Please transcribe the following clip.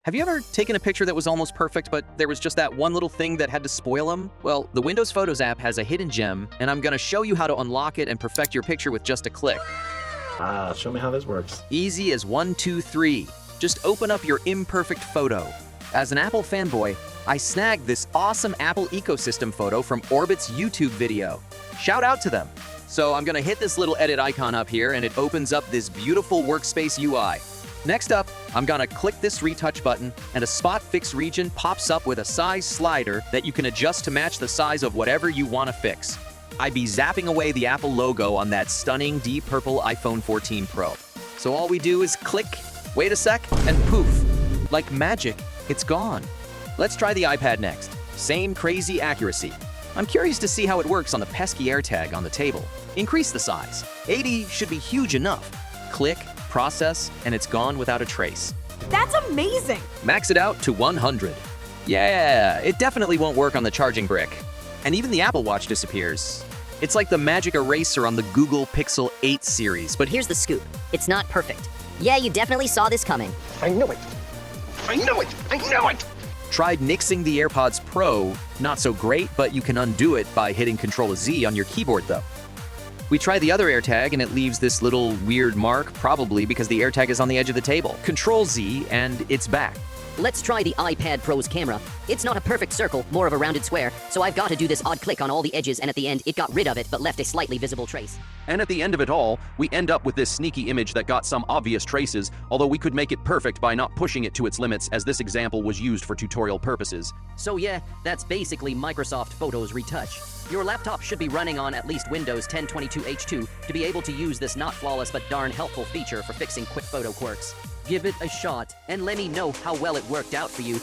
Have you ever taken a picture that was almost perfect, but there was just that one little thing that had to spoil them? Well, the Windows Photos app has a hidden gem, and I'm gonna show you how to unlock it and perfect your picture with just a click. Show me how this works. Easy as 1, 2, 3. Just open up your imperfect photo. As an Apple fanboy, I snagged this awesome Apple ecosystem photo from Orbit's YouTube video. Shout out to them. So I'm gonna hit this little edit icon up here, and it opens up this beautiful workspace UI. Next up, I'm gonna click this retouch button, and a spot fix region pops up with a size slider that you can adjust to match the size of whatever you wanna fix. I'd be zapping away the Apple logo on that stunning deep purple iPhone 14 Pro. So all we do is click, wait a sec, and poof. Like magic, it's gone. Let's try the iPad next. Same crazy accuracy. I'm curious to see how it works on the pesky AirTag on the table. Increase the size. 80 should be huge enough. Click, process, and it's gone without a trace. That's amazing! Max it out to 100. Yeah, it definitely won't work on the charging brick. And even the Apple Watch disappears. It's like the magic eraser on the Google Pixel 8 series, but Here's the scoop. It's not perfect. Yeah, you definitely saw this coming. I knew it. I knew it. I knew it. tried nixing the AirPods Pro. Not so great, but you can undo it by hitting Ctrl-Z on your keyboard though. We tried the other AirTag and it leaves this little weird mark, probably because the AirTag is on the edge of the table. Ctrl-Z and it's back. Let's try the iPad Pro's camera. It's not a perfect circle, more of a rounded square, so I've got to do this odd click on all the edges, and at the end, it got rid of it but left a slightly visible trace. And at the end of it all, we end up with this sneaky image that got some obvious traces, although we could make it perfect by not pushing it to its limits, as this example was used for tutorial purposes. So yeah, that's basically Microsoft Photos Retouch. Your laptop should be running on at least Windows 10 22H2 to be able to use this not flawless but darn helpful feature for fixing quick photo quirks. Give it a shot and let me know how well it worked out for you.